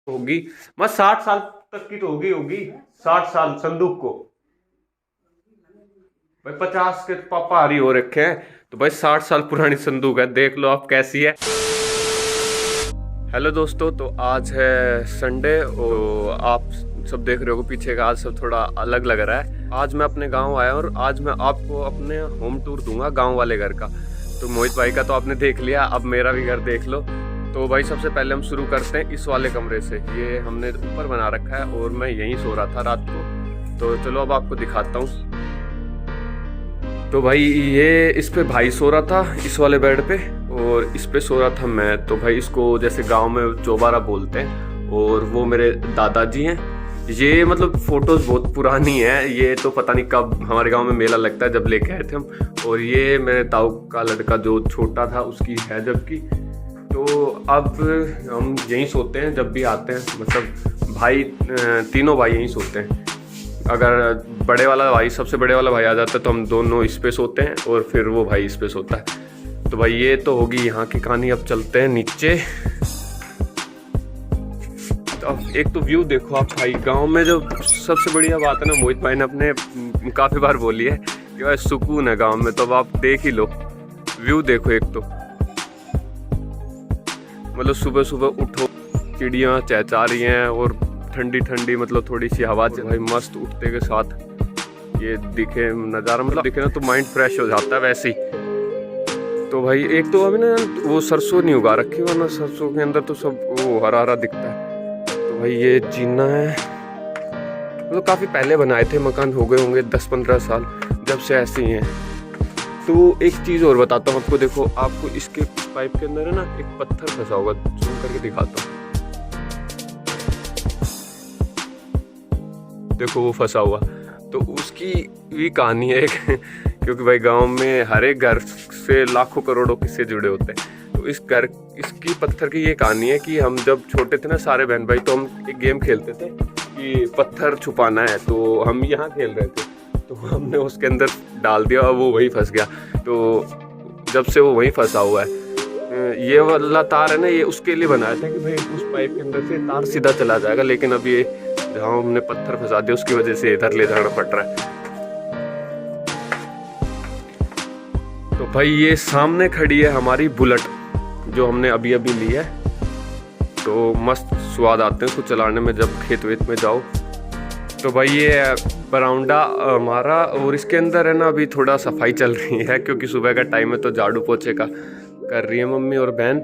होगी, बस 60 साल तक की तो होगी 60 साल संदूक को। भाई 50 के पारी हो रखे हैं, तो भाई 60 साल पुरानी संदूक है, देख लो आप कैसी है। हेलो दोस्तों, तो आज है संडे और आप सब देख रहे हो पीछे का, आज सब थोड़ा अलग लग रहा है। आज मैं अपने गांव आया और आज मैं आपको अपने होम टूर दूंगा गांव वाले घर का। तो मोहित भाई का तो आपने देख लिया, अब मेरा भी घर देख लो। तो भाई सबसे पहले हम शुरू करते हैं इस वाले कमरे से। ये हमने ऊपर बना रखा है और मैं यहीं सो रहा था रात को। तो चलो अब आपको दिखाता हूँ। तो भाई ये इस पे भाई सो रहा था इस वाले बेड पे और इस पे सो रहा था मैं। तो भाई इसको जैसे गांव में चौबारा बोलते हैं और वो मेरे दादाजी हैं। ये मतलब फोटोज बहुत पुरानी है, ये तो पता नहीं कब हमारे गांव में मेला लगता है जब लेके आए थे हम। और ये मेरे ताऊ का लड़का जो छोटा था उसकी है जबकि। तो अब हम यहीं सोते हैं जब भी आते हैं, मतलब भाई तीनों भाई यहीं सोते हैं। अगर बड़े वाला भाई सबसे बड़े वाला भाई आ जाता है तो हम दोनों इस पे सोते हैं और फिर वो भाई इस पे सोता है। तो भाई ये तो होगी यहाँ की कहानी। अब चलते हैं नीचे। तो अब एक तो व्यू देखो आप भाई, गांव में जो सबसे बढ़िया बात है ना, मोहित भाई ने अपने काफ़ी बार बोली है कि भाई सुकून है गांव में। तो अब आप देख ही लो, व्यू देखो। एक तो मतलब सुबह सुबह उठो, चिड़ियाँ चहचहा रही हैं और ठंडी ठंडी मतलब थोड़ी सी हवा भाई मस्त उठते के साथ ये दिखे नज़ारा, मतलब दिखे ना तो माइंड फ्रेश हो जाता है वैसे ही। तो भाई एक तो अभी ना वो सरसों नहीं उगा रखी, वरना सरसों के अंदर तो सब वो हरा हरा दिखता है। तो भाई ये जीना है, मतलब काफ़ी पहले बनाए थे मकान, हो गए होंगे 10-15 साल जब से ऐसे ही हैं। तो एक चीज़ और बताता हूँ आपको, देखो आपको इसके पाइप के अंदर है ना एक पत्थर फंसा होगा, जूम करके दिखाता हूँ। देखो वो फंसा हुआ, तो उसकी भी कहानी है क्योंकि भाई गांव में हर एक घर से लाखों करोड़ों किस्से जुड़े होते हैं। तो इसकी पत्थर की ये कहानी है कि हम जब छोटे थे ना सारे बहन भाई, तो हम एक गेम खेलते थे कि पत्थर छुपाना है। तो हम यहाँ खेल रहे थे, तो हमने उसके अंदर डाल दिया और वो वहीं फंस गया। तो जब से वो वहीं फंसा हुआ है। ये वाला तार है ना, ये उसके लिए बनाया था कि भाई उस पाइप के अंदर से तार सीधा चला जाएगा, लेकिन अब ये जहाँ हमने पत्थर फंसा दिया उसकी वजह से इधर ले जाना पड़ रहा है। तो भाई ये सामने खड़ी है हमारी बुलेट जो हमने अभी अभी ली है। तो मस्त स्वाद आते हैं उसको चलाने में जब खेत वेत में जाओ। तो भाई ये बरामदा हमारा, और इसके अंदर है ना अभी थोड़ा सफाई चल रही है क्योंकि सुबह का टाइम है, तो झाड़ू पोछे का कर रही है मम्मी और बहन।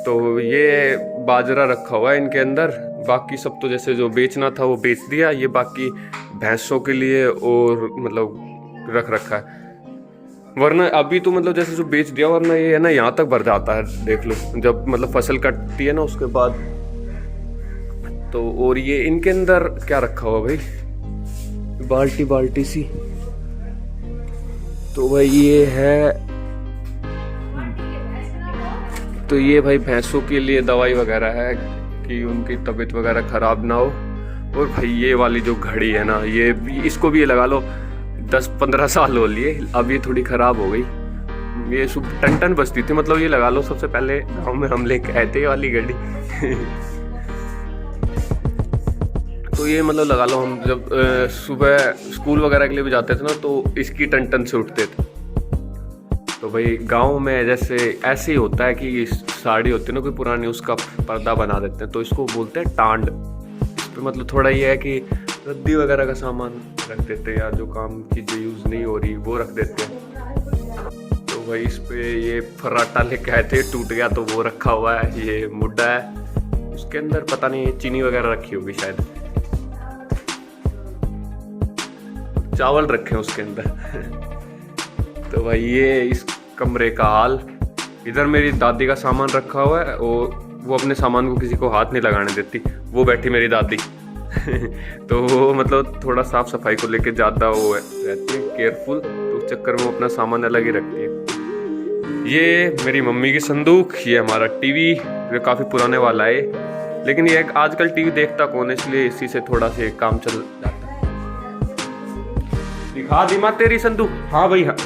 तो ये बाजरा रखा हुआ है इनके अंदर, बाकी सब तो जैसे जो बेचना था वो बेच दिया। ये बाकी भैंसों के लिए और मतलब रख रखा है, वरना अभी तो मतलब जैसे जो बेच दिया, वरना ये है ना यहाँ तक भर जाता है। देख लो जब मतलब फसल कटती है ना उसके बाद। तो और ये इनके अंदर क्या रखा हुआ भाई, बाल्टी बाल्टी सी। तो भाई ये है, तो ये भाई भैंसों के लिए दवाई वगैरह है कि उनकी तबीयत वगैरह ख़राब ना हो। और भाई ये वाली जो घड़ी है ना, ये इसको भी ये लगा लो 10-15 साल हो लिए, अब ये थोड़ी ख़राब हो गई। ये सुबह टन टन बजती थी, मतलब ये लगा लो सबसे पहले गांव में हम लेके आए थे ये वाली घड़ी तो ये मतलब लगा लो हम जब सुबह स्कूल वगैरह के लिए भी जाते थे ना, तो इसकी टन टन से उठते थे। तो भाई गांव में जैसे ऐसे ही होता है कि साड़ी होती है ना कोई पुरानी, उसका पर्दा बना देते हैं, तो इसको बोलते हैं टांड। इस पर मतलब थोड़ा ये है कि रद्दी वगैरह का सामान रख देते हैं या जो काम चीज़ें यूज़ नहीं हो रही वो रख देते हैं। तो भाई इस पे ये फर्राटा लेके आए थे, टूट गया तो वो रखा हुआ है। ये मुड्डा है, उसके अंदर पता नहीं चीनी वगैरह रखी होगी शायद, चावल रखे हैं उसके अंदर तो भाई ये इस कमरे का हाल। इधर मेरी दादी का सामान रखा हुआ है और वो अपने सामान को किसी को हाथ नहीं लगाने देती, वो बैठी मेरी दादी तो वो मतलब थोड़ा साफ सफाई को लेके ज़्यादा वो रहती है केयरफुल, तो उस चक्कर में वो अपना सामान अलग ही रखती है। ये मेरी मम्मी की संदूक, ये हमारा टीवी जो काफ़ी पुराने वाला है, लेकिन ये आजकल टीवी देखता कौन है, इसलिए इसी से थोड़ा से काम चल जाता है। दिखा दी माँ तेरी संदूक। हाँ भाई हाँ,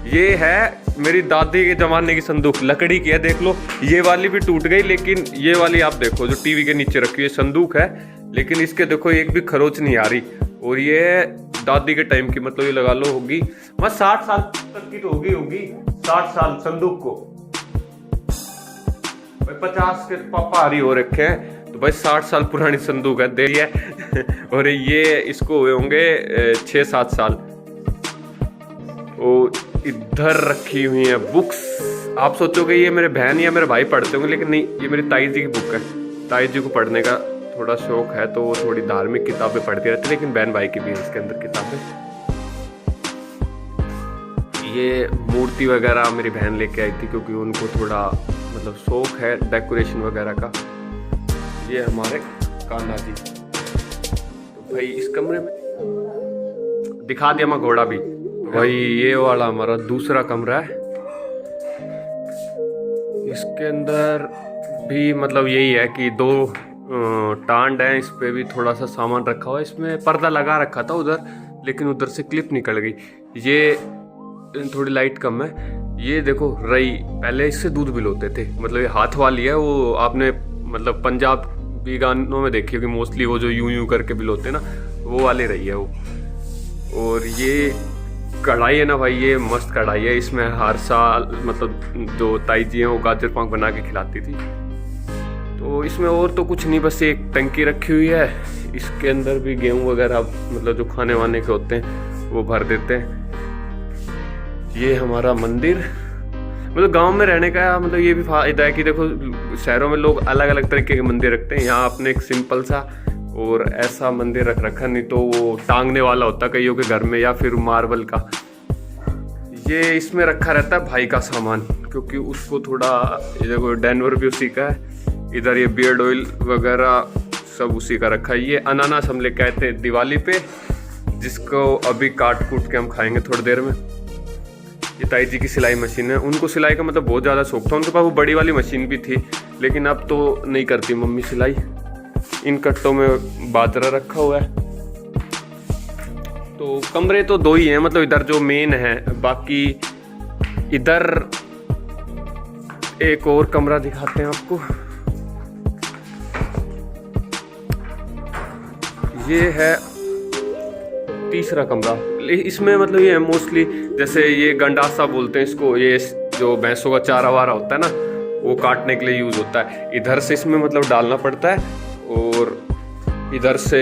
ये है मेरी दादी के जमाने की संदूक लकड़ी की है, देख लो। ये वाली भी टूट गई, लेकिन ये वाली आप देखो जो टीवी के नीचे रखी हुई संदूक है, लेकिन इसके देखो एक भी खरोच नहीं आ रही। और ये दादी के टाइम की, मतलब ये लगा लो होगी मैं 60 साल तक की तो होगी 60 साल संदूक को। भाई 50 के पारी हो रखे हैं, तो भाई 60 साल पुरानी संदूक है, दे है। और ये इसको हुए होंगे 6-7 साल। और इधर रखी हुई है बुक्स। आप सोचोगे ये मेरे बहन या मेरे भाई पढ़ते होंगे, लेकिन नहीं, ये मेरी ताई जी की बुक है। ताई जी को पढ़ने का थोड़ा शौक है, तो वो थोड़ी धार्मिक किताबें पढ़ती रहती है, लेकिन बहन भाई की भी है इसके अंदर किताबें। ये मूर्ति वगैरह मेरी बहन लेके आई थी, क्योंकि उनको थोड़ा मतलब शौक है डेकोरेशन वगैरह का। ये हमारे कान्हा जी। तो भाई इस कमरे में दिखा दिया मैं घोड़ा भी। भाई ये वाला हमारा दूसरा कमरा है। इसके अंदर भी मतलब यही है कि 2 टांड है, इस पे भी थोड़ा सा सामान रखा हुआ है। इसमें पर्दा लगा रखा था उधर, लेकिन उधर से क्लिप निकल गई। ये थोड़ी लाइट कम है। ये देखो रई, पहले इससे दूध बिलोते थे, मतलब ये हाथ वाली है। वो आपने मतलब पंजाबी गानों में देखी होगी मोस्टली, वो जो यूं यूं करके बिलोते ना, वो वाली रही है वो। और ये कढ़ाई है ना भाई, ये मस्त कढ़ाई है। इसमें हर साल मतलब जो ताई जी हैं वो गाजर पाक बना के खिलाती थी। तो इसमें और तो कुछ नहीं, बस एक टंकी रखी हुई है। इसके अंदर भी गेहूं वगैरह मतलब जो खाने वाने के होते हैं वो भर देते हैं। ये हमारा मंदिर, मतलब गांव में रहने का मतलब ये भी फायदा है कि देखो शहरों में लोग अलग अलग तरीके के मंदिर रखते हैं, यहाँ आपने एक सिंपल सा और ऐसा मंदिर रख रखा, नहीं तो वो टांगने वाला होता कईयों के घर में, या फिर मार्बल का। ये इसमें रखा रहता है भाई का सामान, क्योंकि उसको थोड़ा, ये देखो डैनवर भी उसी का है। इधर ये बियर्ड ऑयल वगैरह सब उसी का रखा है। ये अनानास हम लेके आए थे दिवाली पे, जिसको अभी काट कूट के हम खाएंगे थोड़ी देर में। ये ताई जी की सिलाई मशीन है। उनको सिलाई का मतलब बहुत ज़्यादा शौक था, उनके पास वो बड़ी वाली मशीन भी थी, लेकिन अब तो नहीं करती मम्मी सिलाई। इन कट्टों में बाजरा रखा हुआ है। तो कमरे तो 2 ही हैं, मतलब इधर जो मेन है, बाकी इधर एक और कमरा दिखाते हैं आपको। ये है तीसरा कमरा। इसमें मतलब ये है मोस्टली, जैसे ये गंडासा बोलते हैं इसको, ये जो भैंसों का चारा वारा होता है ना, वो काटने के लिए यूज होता है। इधर से इसमें मतलब डालना पड़ता है, और इधर से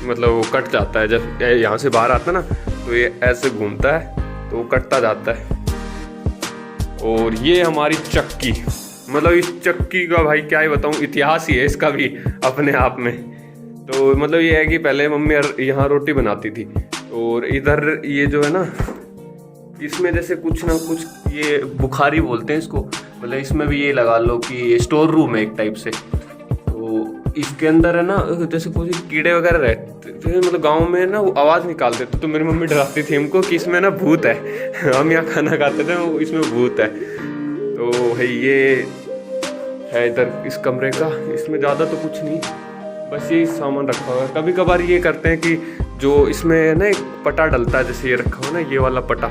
मतलब वो कट जाता है। जब यहाँ से बाहर आता है ना, तो ये ऐसे घूमता है तो वो कटता जाता है। और ये हमारी चक्की, मतलब इस चक्की का भाई क्या ही बताऊँ, इतिहास ही है इसका भी अपने आप में। तो मतलब ये है कि पहले मम्मी यहाँ रोटी बनाती थी, और इधर ये जो है ना, इसमें जैसे कुछ ना कुछ, ये बुखारी बोलते हैं इसको, मतलब इसमें भी ये लगा लो कि स्टोर रूम है एक टाइप से। तो इसके अंदर है ना, जैसे कोई कीड़े वगैरह रहते थे, मतलब गांव में ना वो आवाज़ निकालते थे, तो मेरी मम्मी डराती थी हमको कि इसमें ना भूत है। हम यहाँ खाना खाते थे, वो इसमें भूत है। तो भाई ये है इधर इस कमरे का। इसमें ज़्यादा तो कुछ नहीं, बस ये सामान रखा हुआ है। कभी कभार ये करते हैं कि जो इसमें ना एक पटा डलता है, जैसे ये रखा हुआ ना, ये वाला पटा,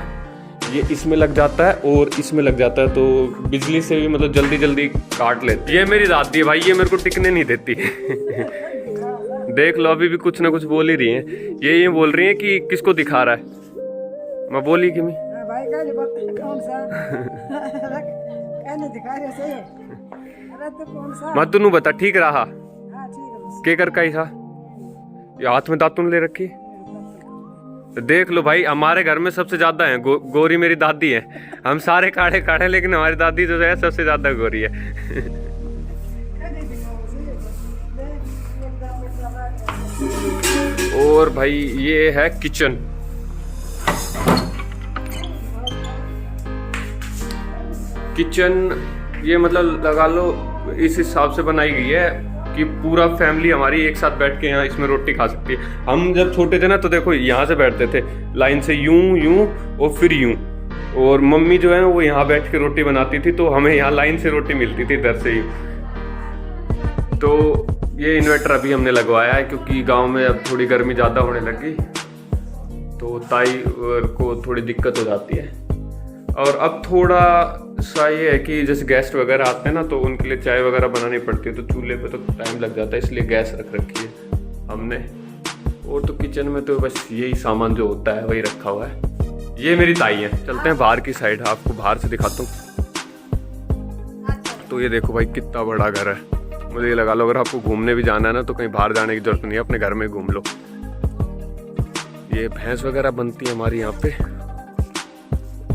ये इसमें लग जाता है और इसमें लग जाता है, तो बिजली से भी मतलब जल्दी जल्दी काट लेती है। ये मेरी दादी है भाई, ये मेरे को टिकने नहीं देती। देख लो अभी भी कुछ ना कुछ बोल ही रही हैं। ये बोल रही हैं कि किसको दिखा रहा है। मैं बोली कि मैं तुनू बता ठीक रहा के कर का ही था, ये हाथ में दातुन ले रखी। देख लो भाई, हमारे घर में सबसे ज्यादा है गोरी मेरी दादी है। हम सारे काढ़े काढ़े, लेकिन हमारी दादी जो है सबसे ज्यादा गोरी है। और भाई ये है किचन। किचन ये मतलब लगा लो इस हिसाब से बनाई गई है कि पूरा फैमिली हमारी एक साथ बैठ के यहाँ इसमें रोटी खा सकती है। हम जब छोटे थे ना, तो देखो यहाँ से बैठते थे लाइन से, यूं यूं और फिर यूं, और मम्मी जो है वो यहाँ बैठ के रोटी बनाती थी, तो हमें यहाँ लाइन से रोटी मिलती थी इधर से ही। तो ये इन्वर्टर अभी हमने लगवाया है, क्योंकि गांव में अब थोड़ी गर्मी ज़्यादा होने लगी, तो ताई को थोड़ी दिक्कत हो जाती है। और अब थोड़ा सा ये है कि जैसे गेस्ट वगैरह आते हैं ना, तो उनके लिए चाय वगैरह बनानी पड़ती है, तो चूल्हे पे तो टाइम लग जाता है, इसलिए गैस रख रखी है हमने। और तो किचन में तो बस यही सामान जो होता है वही रखा हुआ है। ये मेरी ताई है। चलते हैं बाहर की साइड, आपको बाहर से दिखाता हूँ। तो ये देखो भाई कितना बड़ा घर है। मुझे ये लगा लो अगर आपको घूमने भी जाना है ना, तो कहीं बाहर जाने की जरूरत नहीं है, अपने घर में घूम लो। ये भैंस वगैरह बनती है हमारी यहाँ पे।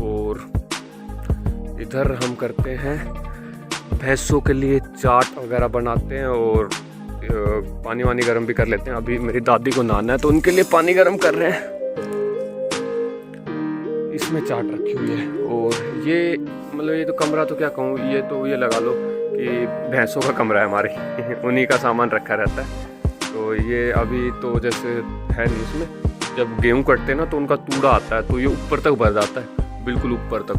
और इधर हम करते हैं भैंसों के लिए चाट वगैरह बनाते हैं, और पानी वानी गर्म भी कर लेते हैं। अभी मेरी दादी को नहाना है तो उनके लिए पानी गर्म कर रहे हैं। इसमें चाट रखी हुई है। और ये मतलब ये तो कमरा तो क्या कहूँ, ये तो ये लगा लो कि भैंसों का कमरा है हमारी उन्हीं का सामान रखा रहता है। तो ये अभी तो जैसे है नहीं, इसमें जब गेहूँ कटते हैं ना तो उनका तूड़ा आता है, तो ये ऊपर तक भर जाता है, बिल्कुल ऊपर तक।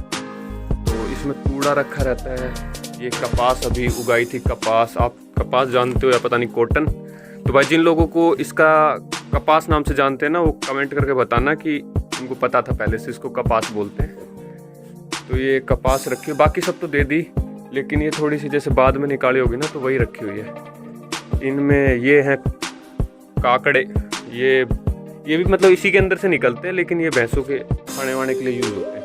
तो इसमें तूड़ा रखा रहता है। ये कपास अभी उगाई थी, कपास, आप कपास जानते हो या पता नहीं, कॉटन। तो भाई जिन लोगों को इसका कपास नाम से जानते हैं ना, वो कमेंट करके बताना कि उनको पता था पहले से इसको कपास बोलते हैं। तो ये कपास रखी है, बाकी सब तो दे दी, लेकिन ये थोड़ी सी जैसे बाद में निकाली होगी ना, तो वही रखी हुई है। इनमें ये हैं काकड़े, ये भी मतलब इसी के अंदर से निकलते हैं, लेकिन ये भैंसों के खाने वाने के लिए यूज होते हैं।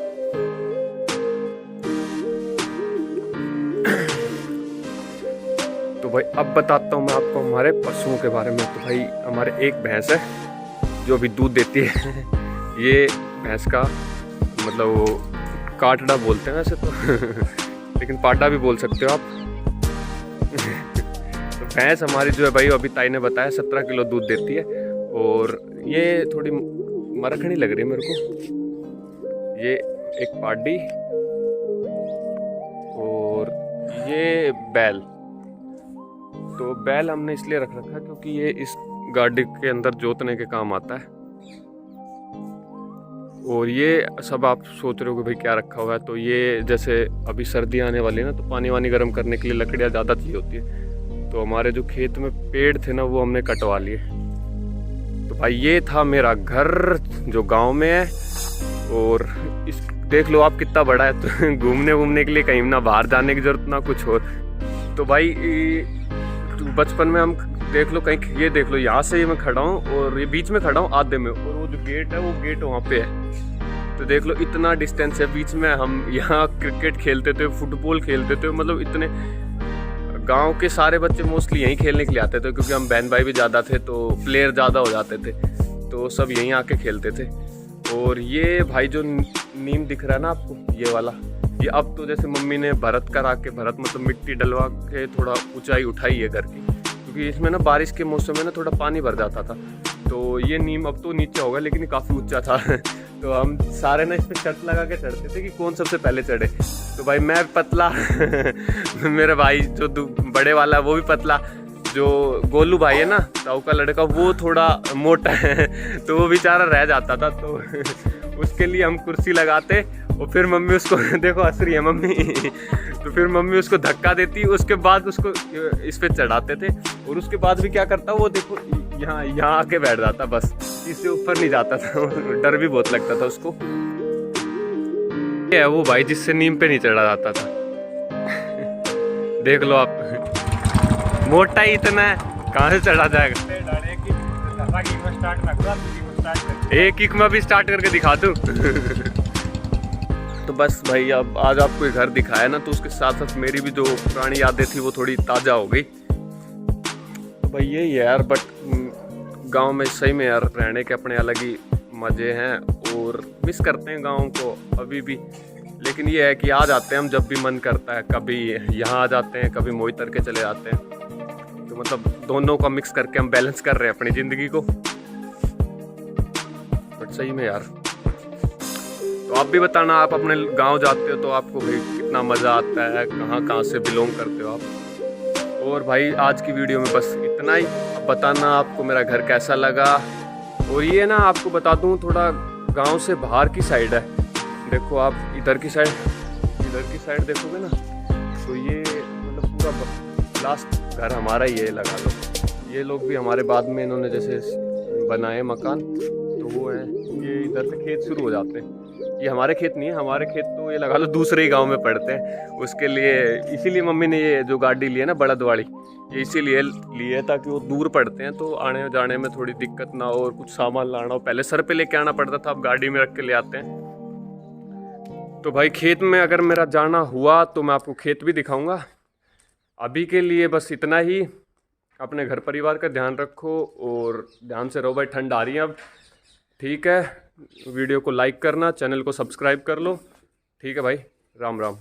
तो भाई अब बताता हूँ मैं आपको हमारे पशुओं के बारे में। तो भाई हमारे एक भैंस है जो अभी दूध देती है ये भैंस का मतलब वो काटड़ा बोलते हैं वैसे तो लेकिन पाडा भी बोल सकते हो आप तो भैंस हमारी जो है भाई, अभी ताई ने बताया 17 किलो दूध देती है। और ये थोड़ी मरखनी लग रही है मेरे को। ये एक पाडी और ये बैल। तो बैल हमने इसलिए रख रखा क्योंकि ये इस गाड़ी के अंदर जोतने के काम आता है। और ये सब आप सोच रहे हो कि भाई क्या रखा हुआ है, तो ये जैसे अभी सर्दी आने वाली है ना, तो पानी वानी गर्म करने के लिए लकड़ियाँ ज़्यादा चाहिए होती है। तो हमारे जो खेत में पेड़ थे ना, वो हमने कटवा लिए। तो भाई ये था मेरा घर जो गांव में है। और इस देख लो आप कितना बड़ा है, तो घूमने के लिए कहीं ना बाहर जाने की जरूरत ना कुछ हो। तो भाई बचपन में हम देख लो कहीं, ये देख लो यहाँ से मैं खड़ा हूँ और ये बीच में खड़ा हूँ आधे में, और वो जो गेट है वो गेट वहाँ पे है। तो देख लो इतना डिस्टेंस है बीच में। हम यहाँ क्रिकेट खेलते थे, फुटबॉल खेलते थे, मतलब इतने गांव के सारे बच्चे मोस्टली यहीं खेलने के लिए आते थे, क्योंकि हम बहन भाई भी ज़्यादा थे तो प्लेयर ज़्यादा हो जाते थे, तो सब यहीं आके खेलते थे। और ये भाई जो नीम दिख रहा है ना आपको, ये वाला, ये अब तो जैसे मम्मी ने भरत करा के, भरत मतलब मिट्टी डलवा के थोड़ा ऊंचाई उठाई है घर की, क्योंकि इसमें ना बारिश के मौसम में ना थोड़ा पानी भर जाता था। तो ये नीम अब तो नीचे होगा, लेकिन काफ़ी ऊंचा था तो हम सारे ना इस पर शर्त लगा के चढ़ते थे कि कौन सबसे पहले चढ़े। तो भाई मैं पतला मेरे भाई जो बड़े वाला है वो भी पतला, जो गोलू भाई है ना ताऊ का लड़का, वो थोड़ा मोटा है तो वो बेचारा रह जाता था। तो उसके लिए हम कुर्सी लगाते और फिर मम्मी उसको देखो हंस रही है मम्मी तो फिर मम्मी उसको धक्का देती, उसके बाद उसको इस पे चढ़ाते थे। और उसके बाद भी क्या करता वो देखो यहाँ आके बैठ जाता, बस इससे ऊपर नहीं जाता था डर भी बहुत लगता था उसको। ये है वो भाई जिससे नीम पे नहीं चढ़ा जाता था देख लो आप, मोटा ही इतना है, कहाँ से चढ़ा जाएगा। एक में भी स्टार्ट करके दिखा दूं तो बस भाई अब आज आपको एक घर दिखाया ना, तो उसके साथ साथ मेरी भी जो पुरानी यादें थी वो थोड़ी ताज़ा हो गई। तो भाई यही है यार, बट गांव में सही में यार रहने के अपने अलग ही मज़े हैं और मिस करते हैं गांव को अभी भी। लेकिन ये है कि आ जाते हैं हम जब भी मन करता है, कभी यहाँ आ जाते हैं, कभी मोहितर के चले जाते हैं। तो मतलब दोनों का मिक्स करके हम बैलेंस कर रहे हैं अपनी ज़िंदगी को। बट सही में यार, तो आप भी बताना, आप अपने गांव जाते हो तो आपको भाई कितना मज़ा आता है, कहाँ से बिलोंग करते हो आप। और भाई आज की वीडियो में बस इतना ही। अब बताना आपको मेरा घर कैसा लगा। और ये ना आपको बता दूं, थोड़ा गांव से बाहर की साइड है। देखो आप इधर की साइड देखोगे ना, तो ये मतलब पूरा लास्ट घर हमारा ही है लगा लो। ये लोग भी हमारे बाद में इन्होंने जैसे बनाए मकान, तो वो है, ये इधर से खेत शुरू हो जाते हैं। ये हमारे खेत नहीं है, हमारे खेत तो ये लगा लो दूसरे ही गांव में पड़ते हैं। उसके लिए इसीलिए मम्मी ने ये जो गाड़ी ली है ना बड़द वाली, ये इसीलिए ली है ताकि वो दूर पड़ते हैं तो आने जाने में थोड़ी दिक्कत ना हो और कुछ सामान लाना हो। पहले सर पे लेके आना पड़ता था, अब गाड़ी में रख के ले आते हैं। तो भाई खेत में अगर मेरा जाना हुआ तो मैं आपको खेत भी दिखाऊंगा। अभी के लिए बस इतना ही। अपने घर परिवार का ध्यान रखो और ध्यान से रहो भाई, ठंड आ रही है अब। ठीक है, वीडियो को लाइक करना, चैनल को सब्सक्राइब कर लो। ठीक है भाई, राम राम।